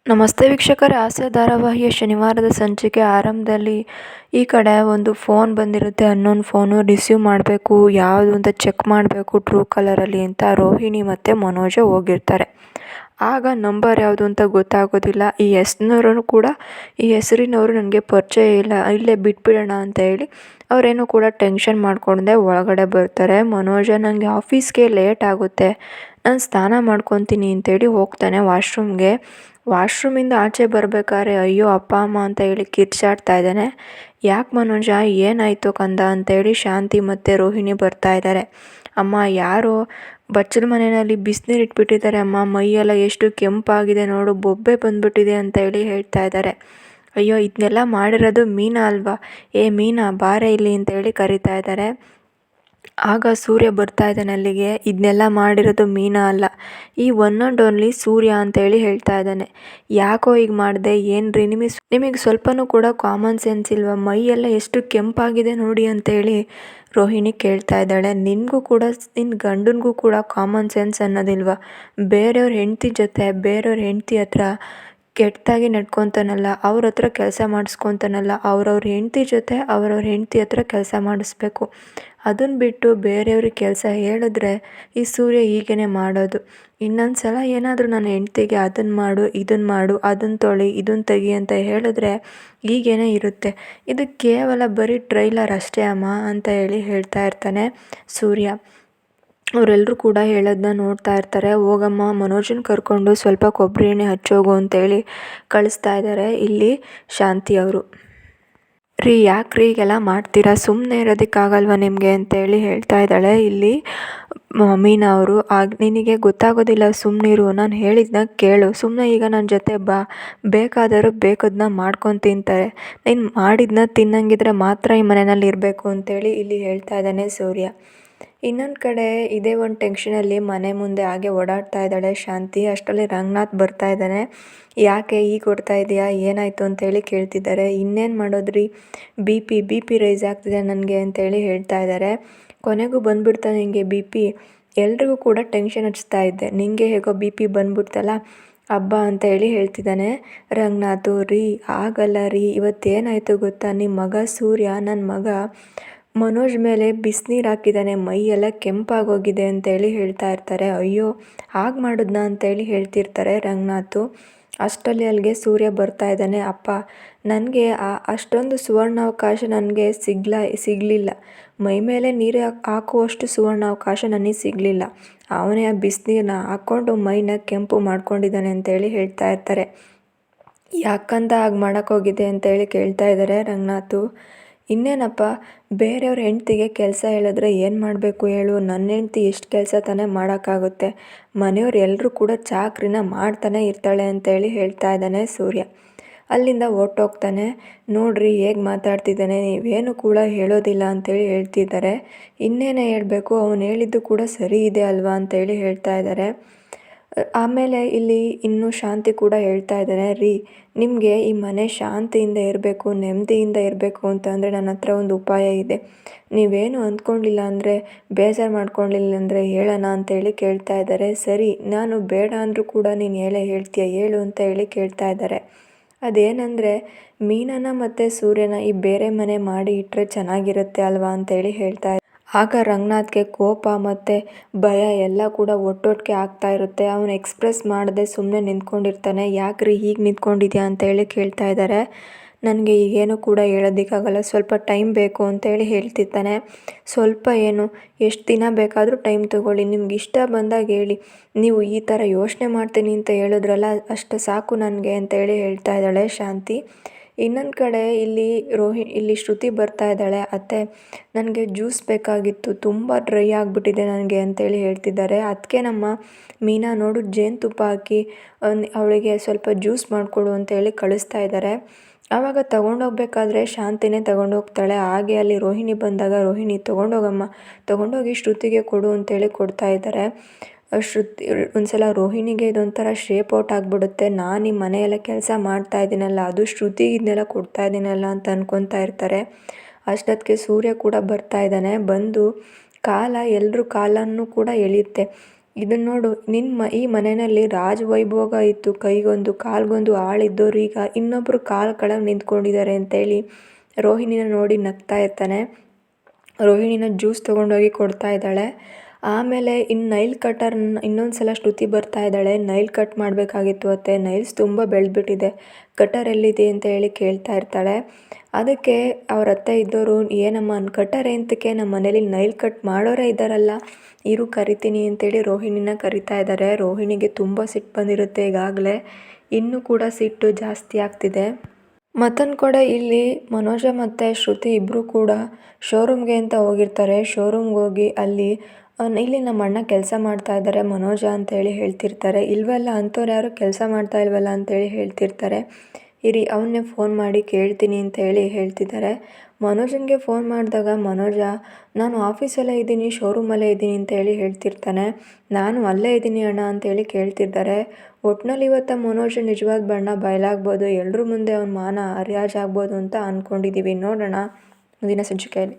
ನಮಸ್ತೆ ವೀಕ್ಷಕರೇ, ಹಾಸ್ಯ ಧಾರಾವಾಹಿಯ ಶನಿವಾರದ ಸಂಚಿಕೆ ಆರಂಭದಲ್ಲಿ ಈ ಕಡೆ ಒಂದು ಫೋನ್ ಬಂದಿರುತ್ತೆ. ಅನ್ನೋನ್ ಫೋನು ರಿಸೀವ್ ಮಾಡಬೇಕು, ಯಾವುದು ಅಂತ ಚೆಕ್ ಮಾಡಬೇಕು ಟ್ರೂ ಕಾಲರಲ್ಲಿ ಅಂತ ರೋಹಿಣಿ ಮತ್ತು ಮನೋಜ ಹೋಗಿರ್ತಾರೆ. ಆಗ ನಂಬರ್ ಯಾವುದು ಅಂತ ಗೊತ್ತಾಗೋದಿಲ್ಲ. ಈ ಹೆಸರಿನವರು ನನಗೆ ಪರಿಚಯ ಇಲ್ಲ, ಇಲ್ಲೇ ಬಿಟ್ಬಿಡೋಣ ಅಂತ ಹೇಳಿ ಅವರೇನು ಕೂಡ ಟೆನ್ಷನ್ ಮಾಡ್ಕೊಂಡೆ ಒಳಗಡೆ ಬರ್ತಾರೆ. ಮನೋಜ ನನಗೆ ಆಫೀಸ್ಗೆ ಲೇಟ್ ಆಗುತ್ತೆ, ನಾನು ಸ್ನಾನ ಮಾಡ್ಕೊತೀನಿ ಅಂತೇಳಿ ಹೋಗ್ತಾನೆ ವಾಶ್ರೂಮ್ಗೆ. ವಾಶ್ರೂಮಿಂದ ಆಚೆ ಬರಬೇಕಾದ್ರೆ ಅಯ್ಯೋ ಅಪ್ಪ ಅಮ್ಮ ಅಂತ ಹೇಳಿ ಕಿರ್ಚಾಡ್ತಾ ಇದ್ದಾನೆ. ಯಾಕೆ ಮನೋಜ, ಏನಾಯಿತು ಕಂದ ಅಂತೇಳಿ ಶಾಂತಿ ಮತ್ತು ರೋಹಿಣಿ ಬರ್ತಾ ಇದ್ದಾರೆ. ಅಮ್ಮ ಯಾರೋ ಬಚ್ಚಲ ಮನೆಯಲ್ಲಿ ಬಿಸಿನೀರು ಇಟ್ಬಿಟ್ಟಿದ್ದಾರೆ ಅಮ್ಮ, ಮೈಯೆಲ್ಲ ಎಷ್ಟು ಕೆಂಪಾಗಿದೆ ನೋಡು, ಬೊಬ್ಬೆ ಬಂದ್ಬಿಟ್ಟಿದೆ ಅಂತ ಹೇಳಿ ಹೇಳ್ತಾ ಇದ್ದಾರೆ. ಅಯ್ಯೋ ಇದನ್ನೆಲ್ಲ ಮಾಡಿರೋದು ಮೀನಾ ಅಲ್ವಾ, ಏ ಮೀನಾ ಬಾರೆ ಇಲ್ಲಿ ಅಂತೇಳಿ ಕರಿತಾ ಇದ್ದಾರೆ. ಆಗ ಸೂರ್ಯ ಬರ್ತಾ ಇದ್ದಾನೆ ಅಲ್ಲಿಗೆ. ಇದನ್ನೆಲ್ಲ ಮಾಡಿರೋದು ಮೀನಾ ಅಲ್ಲ, ಈ ಒನ್ ಆ್ಯಂಡ್ ಓನ್ಲಿ ಸೂರ್ಯ ಅಂತೇಳಿ ಹೇಳ್ತಾ ಇದ್ದಾನೆ. ಯಾಕೋ ಈಗ ಮಾಡಿದೆ, ಏನ್ರಿ ನಿಮಗೆ ಸ್ವಲ್ಪನೂ ಕೂಡ ಕಾಮನ್ ಸೆನ್ಸ್ ಇಲ್ವಾ, ಮೈಯೆಲ್ಲ ಎಷ್ಟು ಕೆಂಪಾಗಿದೆ ನೋಡಿ ಅಂತೇಳಿ ರೋಹಿಣಿ ಕೇಳ್ತಾ ಇದ್ದಾಳೆ. ನಿನಗೂ ಕೂಡ ನಿನ್ನ ಗಂಡನಿಗೂ ಕೂಡ ಕಾಮನ್ ಸೆನ್ಸ್ ಅನ್ನೋದಿಲ್ವಾ, ಬೇರೆಯವ್ರ ಹೆಂಡತಿ ಹತ್ರ ಕೆಟ್ಟದಾಗಿ ನಡ್ಕೊತಾನಲ್ಲ, ಅವ್ರ ಹತ್ರ ಕೆಲಸ ಮಾಡಿಸ್ಕೊತಾನಲ್ಲ, ಅವ್ರವ್ರ ಹೆಂಡತಿ ಹತ್ರ ಕೆಲಸ ಮಾಡಿಸ್ಬೇಕು. ಅದನ್ನು ಬಿಟ್ಟು ಬೇರೆಯವ್ರಿಗೆ ಕೆಲಸ ಹೇಳಿದ್ರೆ ಈ ಸೂರ್ಯ ಹೀಗೇ ಮಾಡೋದು. ಇನ್ನೊಂದು ಸಲ ಏನಾದರೂ ನನ್ನ ಹೆಂಡ್ತಿಗೆ ಅದನ್ನು ಮಾಡು, ಇದನ್ನು ಮಾಡು, ಅದನ್ನು ತೊಳಿ, ಇದನ್ನು ತೆಗಿ ಅಂತ ಹೇಳಿದ್ರೆ ಹೀಗೇ ಇರುತ್ತೆ. ಇದು ಕೇವಲ ಬರೀ ಟ್ರೈಲರ್ ಅಷ್ಟೇ ಅಮ್ಮ ಅಂತ ಹೇಳಿ ಹೇಳ್ತಾ ಇರ್ತಾನೆ ಸೂರ್ಯ. ಅವರೆಲ್ಲರೂ ಕೂಡ ಹೇಳೋದನ್ನ ನೋಡ್ತಾ ಇರ್ತಾರೆ. ಹೋಗಮ್ಮ ಮನೋಜನ ಕರ್ಕೊಂಡು ಸ್ವಲ್ಪ ಕೊಬ್ಬರಿ ಎಣ್ಣೆ ಹಚ್ಚೋಗು ಅಂತೇಳಿ ಕಳಿಸ್ತಾ ಇದ್ದಾರೆ ಇಲ್ಲಿ ಶಾಂತಿ ಅವರು. ರೀ ಯಾಕ್ರಿ ಹೀಗೆಲ್ಲ ಮಾಡ್ತೀರಾ, ಸುಮ್ಮನೆ ಇರೋದಕ್ಕಾಗಲ್ವ ನಿಮಗೆ ಅಂತೇಳಿ ಹೇಳ್ತಾ ಇದ್ದಾಳೆ ಇಲ್ಲಿ ಮೀನಾ ಅವರು. ನಿನಗೆ ಗೊತ್ತಾಗೋದಿಲ್ಲ, ಸುಮ್ಮನಿರು, ನಾನು ಹೇಳಿದ್ನ ಕೇಳು, ಸುಮ್ಮನೆ ಈಗ ನನ್ನ ಜೊತೆ ಬಾ, ಬೇಕಾದರೂ ಬೇಕದನ್ನ ಮಾಡ್ಕೊಂಡು ತಿಂತಾರೆ, ನೀನು ಮಾಡಿದ್ನ ತಿನ್ನಂಗಿದ್ರೆ ಮಾತ್ರ ಈ ಮನೆಯಲ್ಲಿ ಇರಬೇಕು ಅಂತೇಳಿ ಇಲ್ಲಿ ಹೇಳ್ತಾ ಇದ್ದಾನೆ ಸೂರ್ಯ. ಇನ್ನೊಂದು ಕಡೆ ಇದೇ ಒಂದು ಟೆನ್ಷನಲ್ಲಿ ಮನೆ ಮುಂದೆ ಹಾಗೆ ಓಡಾಡ್ತಾ ಇದ್ದಾಳೆ ಶಾಂತಿ. ಅಷ್ಟರಲ್ಲಿ ರಂಗನಾಥ್ ಬರ್ತಾ ಇದ್ದಾನೆ. ಯಾಕೆ ಈಗ ಕೊಡ್ತಾ ಇದೆಯಾ, ಏನಾಯಿತು ಅಂತೇಳಿ ಕೇಳ್ತಿದ್ದಾರೆ. ಇನ್ನೇನು ಮಾಡೋದ್ರಿ, ಬಿ ಪಿ ರೈಸ್ ಆಗ್ತಿದೆ ನನಗೆ ಅಂತೇಳಿ ಹೇಳ್ತಾ ಇದ್ದಾರೆ. ಕೊನೆಗೂ ಬಂದುಬಿಡ್ತಾನೆ ನಿಮಗೆ ಬಿ ಪಿ, ಎಲ್ರಿಗೂ ಕೂಡ ಟೆನ್ಷನ್ ಹಚ್ತಾ ಇದ್ದೆ, ನಿಮಗೆ ಹೇಗೋ ಬಿ ಪಿ ಬಂದ್ಬಿಡ್ತಲ್ಲ ಹಬ್ಬ ಅಂತ ಹೇಳಿ ಹೇಳ್ತಿದ್ದಾನೆ ರಂಗನಾಥು. ರೀ ಆಗಲ್ಲ ರೀ, ಇವತ್ತೇನಾಯಿತು ಗೊತ್ತಾ, ನಿಮ್ಮ ಮಗ ಸೂರ್ಯ ನನ್ನ ಮಗ ಮನೋಜ್ ಮೇಲೆ ಬಿಸಿನೀರು ಹಾಕಿದ್ದಾನೆ, ಮೈಯೆಲ್ಲ ಕೆಂಪಾಗೋಗಿದೆ ಅಂತೇಳಿ ಹೇಳ್ತಾ ಇರ್ತಾರೆ. ಅಯ್ಯೋ ಹಾಗೆ ಮಾಡಿದ್ನಾ ಅಂತೇಳಿ ಹೇಳ್ತಿರ್ತಾರೆ ರಂಗನಾಥು. ಅಷ್ಟರಲ್ಲಿ ಅಲ್ಲಿಗೆ ಸೂರ್ಯ ಬರ್ತಾ ಇದ್ದಾನೆ. ಅಪ್ಪ, ನನಗೆ ಅಷ್ಟೊಂದು ಸುವರ್ಣಾವಕಾಶ ನನಗೆ ಸಿಗಲಿಲ್ಲ, ಮೈ ಮೇಲೆ ನೀರು ಹಾಕುವಷ್ಟು ಸುವರ್ಣಾವಕಾಶ ನನಗೆ ಸಿಗಲಿಲ್ಲ, ಅವನೇ ಆ ಬಿಸಿನೀರನ್ನ ಹಾಕ್ಕೊಂಡು ಮೈನ ಕೆಂಪು ಮಾಡ್ಕೊಂಡಿದ್ದಾನೆ ಅಂತೇಳಿ ಹೇಳ್ತಾ ಇರ್ತಾರೆ. ಯಾಕಂತ ಹಾಗೆ ಮಾಡೋಕ್ಕೋಗಿದೆ ಅಂತೇಳಿ ಕೇಳ್ತಾ ಇದ್ದಾರೆ ರಂಗನಾಥು. ಇನ್ನೇನಪ್ಪ, ಬೇರೆಯವ್ರ ಹೆಂಡ್ತಿಗೆ ಕೆಲಸ ಹೇಳಿದ್ರೆ ಏನು ಮಾಡಬೇಕು ಹೇಳು, ನನ್ನ ಹೆಂಡ್ತಿ ಎಷ್ಟು ಕೆಲಸ ತಾನೇ ಮಾಡೋಕ್ಕಾಗುತ್ತೆ, ಮನೆಯವ್ರು ಎಲ್ಲರೂ ಕೂಡ ಚಾಕ್ರಿನ ಮಾಡ್ತಾನೆ ಇರ್ತಾಳೆ ಅಂತೇಳಿ ಹೇಳ್ತಾ ಇದ್ದಾನೆ ಸೂರ್ಯ. ಅಲ್ಲಿಂದ ಹೊರ್ಟೋಗ್ತಾನೆ. ನೋಡ್ರಿ ಹೇಗೆ ಮಾತಾಡ್ತಿದ್ದಾನೆ, ನೀವೇನು ಕೂಡ ಹೇಳೋದಿಲ್ಲ ಅಂತೇಳಿ ಹೇಳ್ತಿದ್ದಾರೆ. ಇನ್ನೇನೇ ಹೇಳಬೇಕು, ಅವನು ಹೇಳಿದ್ದು ಕೂಡ ಸರಿ ಇದೆ ಅಲ್ವಾ ಅಂತೇಳಿ ಹೇಳ್ತಾ ಇದ್ದಾರೆ. ಆಮೇಲೆ ಇಲ್ಲಿ ಇನ್ನೂ ಶಾಂತಿ ಕೂಡ ಹೇಳ್ತಾ ಇದ್ದಾರೆ. ರೀ ನಿಮಗೆ ಈ ಮನೆ ಶಾಂತಿಯಿಂದ ಇರಬೇಕು, ನೆಮ್ಮದಿಯಿಂದ ಇರಬೇಕು ಅಂತಂದರೆ ನನ್ನ ಹತ್ರ ಒಂದು ಉಪಾಯ ಇದೆ, ನೀವೇನು ಅಂದ್ಕೊಂಡಿಲ್ಲ ಅಂದರೆ, ಬೇಜಾರು ಮಾಡ್ಕೊಳ್ಳಿಲ್ಲ ಅಂದರೆ ಹೇಳೋಣ ಅಂತೇಳಿ ಕೇಳ್ತಾ ಇದ್ದಾರೆ. ಸರಿ, ನಾನು ಬೇಡ ಅಂದರೂ ಕೂಡ ನೀನು ಹೇಳ್ತೀಯ, ಹೇಳು ಅಂತ ಹೇಳಿ ಕೇಳ್ತಾ ಇದ್ದಾರೆ. ಅದೇನೆಂದರೆ, ಮೀನನ ಮತ್ತು ಸೂರ್ಯನ ಈ ಬೇರೆ ಮನೆ ಮಾಡಿ ಇಟ್ಟರೆ ಚೆನ್ನಾಗಿರುತ್ತೆ ಅಲ್ವಾ ಅಂತೇಳಿ ಹೇಳ್ತಾ ಇದ್ದಾರೆ. ಆಗ ರಂಗನಾಥ್ಗೆ ಕೋಪ ಮತ್ತು ಭಯ ಎಲ್ಲ ಕೂಡ ಒಟ್ಟೊಟ್ಟಿಗೆ ಆಗ್ತಾ ಇರುತ್ತೆ. ಅವನು ಎಕ್ಸ್ಪ್ರೆಸ್ ಮಾಡದೆ ಸುಮ್ಮನೆ ನಿಂತ್ಕೊಂಡಿರ್ತಾನೆ. ಯಾಕ್ರಿ ಹೀಗೆ ನಿಂತ್ಕೊಂಡಿದ್ಯಾ ಅಂತೇಳಿ ಕೇಳ್ತಾ ಇದ್ದಾರೆ. ನನಗೆ ಈಗೇನು ಕೂಡ ಹೇಳೋದಕ್ಕಾಗಲ್ಲ, ಸ್ವಲ್ಪ ಟೈಮ್ ಬೇಕು ಅಂತೇಳಿ ಹೇಳ್ತಿರ್ತಾನೆ. ಸ್ವಲ್ಪ ಏನು, ಎಷ್ಟು ದಿನ ಬೇಕಾದರೂ ಟೈಮ್ ತೊಗೊಳ್ಳಿ, ನಿಮ್ಗೆ ಇಷ್ಟ ಬಂದಾಗ ಹೇಳಿ, ನೀವು ಈ ಥರ ಯೋಚನೆ ಮಾಡ್ತೀನಿ ಅಂತ ಹೇಳಿದ್ರಲ್ಲ ಅಷ್ಟು ಸಾಕು ನನಗೆ ಅಂತೇಳಿ ಹೇಳ್ತಾ ಇದ್ದಾಳೆ ಶಾಂತಿ. ಇನ್ನೊಂದು ಕಡೆ ಇಲ್ಲಿ ಶ್ರುತಿ ಬರ್ತಾ ಇದ್ದಾಳೆ. ಅತ್ತೆ, ನನಗೆ ಜ್ಯೂಸ್ ಬೇಕಾಗಿತ್ತು, ತುಂಬ ಡ್ರೈ ಆಗಿಬಿಟ್ಟಿದೆ ನನಗೆ ಅಂತೇಳಿ ಹೇಳ್ತಿದ್ದಾರೆ. ಅದಕ್ಕೆ ನಮ್ಮ ಮೀನಾ ನೋಡು ಜೇನುತುಪ್ಪ ಹಾಕಿ ಅವಳಿಗೆ ಸ್ವಲ್ಪ ಜ್ಯೂಸ್ ಮಾಡಿಕೊಡು ಅಂತೇಳಿ ಕಳಿಸ್ತಾ ಇದ್ದಾರೆ. ಆವಾಗ ತೊಗೊಂಡೋಗ್ಬೇಕಾದ್ರೆ ಶಾಂತಿನೇ ತೊಗೊಂಡೋಗ್ತಾಳೆ. ಹಾಗೆ ಅಲ್ಲಿ ರೋಹಿಣಿ ಬಂದಾಗ ರೋಹಿಣಿ ತೊಗೊಂಡೋಗಿ ಶ್ರುತಿಗೆ ಕೊಡು ಅಂತೇಳಿ ಕೊಡ್ತಾ ಇದ್ದಾರೆ. ಒಂದ್ಸಲ ರೋಹಿಣಿಗೆ ಇದೊಂಥರ ಶೇಪ್ ಔಟ್ ಆಗಿಬಿಡುತ್ತೆ, ನಾನು ಈ ಮನೆಯೆಲ್ಲ ಕೆಲಸ ಮಾಡ್ತಾ ಇದ್ದೀನಲ್ಲ, ಅದು ಶ್ರುತಿಗೆ ಇದನ್ನೆಲ್ಲ ಕೊಡ್ತಾ ಇದ್ದೀನಲ್ಲ ಅಂತ ಅನ್ಕೊತಾ ಇರ್ತಾರೆ. ಅಷ್ಟೊತ್ತಿಗೆ ಸೂರ್ಯ ಕೂಡ ಬರ್ತಾ ಇದ್ದಾನೆ. ಬಂದು ಎಲ್ಲರೂ ಕಾಲನ್ನು ಕೂಡ ಎಳೆಯುತ್ತೆ. ಇದನ್ನು ನೋಡು, ಈ ಮನೆಯಲ್ಲಿ ರಾಜವೈಭೋಗ ಇತ್ತು, ಕೈಗೊಂದು ಕಾಲ್ಗೊಂದು ಆಳಿದ್ದವರು ಈಗ ಇನ್ನೊಬ್ಬರು ಕಾಲು ಕೆಳಗೆ ನಿಂತ್ಕೊಂಡಿದ್ದಾರೆ ಅಂತೇಳಿ ರೋಹಿಣಿನ ನೋಡಿ ನಗ್ತಾ ಇರ್ತಾನೆ. ರೋಹಿಣಿನ ಜ್ಯೂಸ್ ತೊಗೊಂಡೋಗಿ ಕೊಡ್ತಾ ಇದ್ದಾಳೆ. ಆಮೇಲೆ ಇನ್ನು ನೈಲ್ ಕಟರ್ನ ಇನ್ನೊಂದು ಸಲ ಶ್ರುತಿ ಬರ್ತಾ ಇದ್ದಾಳೆ. ನೈಲ್ ಕಟ್ ಮಾಡಬೇಕಾಗಿತ್ತು ಅತ್ತೆ, ನೈಲ್ಸ್ ತುಂಬ ಬೆಳೆದ್ಬಿಟ್ಟಿದೆ, ಕಟರ್ ಎಲ್ಲಿದೆ ಅಂತ ಹೇಳಿ ಕೇಳ್ತಾ ಇರ್ತಾಳೆ. ಅದಕ್ಕೆ ಅವ್ರ ಅತ್ತೆ ಇದ್ದವರು, ಏನಮ್ಮ ಕಟರ್ ಎಂತಕ್ಕೆ, ನಮ್ಮ ಮನೇಲಿ ನೈಲ್ ಕಟ್ ಮಾಡೋರೇ ಇದ್ದಾರಲ್ಲ, ಇರು ಕರಿತೀನಿ ಅಂತೇಳಿ ರೋಹಿಣಿನ ಕರಿತಾ ಇದ್ದಾರೆ. ರೋಹಿಣಿಗೆ ತುಂಬ ಸಿಟ್ಟು ಬಂದಿರುತ್ತೆ ಈಗಾಗಲೇ, ಇನ್ನೂ ಕೂಡ ಸಿಟ್ಟು ಜಾಸ್ತಿ ಆಗ್ತಿದೆ. ಮತ್ತೊಂದು ಕಡೆ ಇಲ್ಲಿ ಮನೋಜ ಮತ್ತು ಶ್ರುತಿ ಇಬ್ಬರು ಕೂಡ ಶೋರೂಮ್ಗೆ ಅಂತ ಹೋಗಿರ್ತಾರೆ. ಶೋರೂಮ್ಗೆ ಹೋಗಿ ಇಲ್ಲಿ ನಮ್ಮ ಅಣ್ಣ ಕೆಲಸ ಮಾಡ್ತಾ ಇದ್ದಾರೆ ಮನೋಜ ಅಂತೇಳಿ ಹೇಳ್ತಿರ್ತಾರೆ. ಇಲ್ವಲ್ಲ, ಅಂಥವ್ರು ಯಾರು ಕೆಲಸ ಮಾಡ್ತಾ ಇಲ್ವಲ್ಲ ಅಂತೇಳಿ ಹೇಳ್ತಿರ್ತಾರೆ. ಇರಿ ಅವನ್ನೇ ಫೋನ್ ಮಾಡಿ ಕೇಳ್ತೀನಿ ಅಂತ ಹೇಳಿ ಹೇಳ್ತಿದ್ದಾರೆ. ಮನೋಜನಿಗೆ ಫೋನ್ ಮಾಡಿದಾಗ ಮನೋಜ, ನಾನು ಆಫೀಸಲ್ಲೇ ಇದ್ದೀನಿ, ಶೋರೂಮಲ್ಲೇ ಇದ್ದೀನಿ ಅಂತೇಳಿ ಹೇಳ್ತಿರ್ತಾನೆ. ನಾನು ಅಲ್ಲೇ ಇದ್ದೀನಿ ಅಣ್ಣ ಅಂತೇಳಿ ಕೇಳ್ತಿದ್ದಾರೆ. ಒಟ್ಟಿನಲ್ಲಿ ಇವತ್ತು ಮನೋಜ್ ನಿಜವಾದ ಬಣ್ಣ ಬಯಲಾಗ್ಬೋದು, ಎಲ್ಲರ ಮುಂದೆ ಅವ್ನ ಮಾನ ಹರಾಜಾಗ್ಬೋದು ಅಂತ ಅಂದ್ಕೊಂಡಿದ್ದೀವಿ. ನೋಡೋಣ ಮುಂದಿನ ಸಂಚಿಕೆಯಲ್ಲಿ.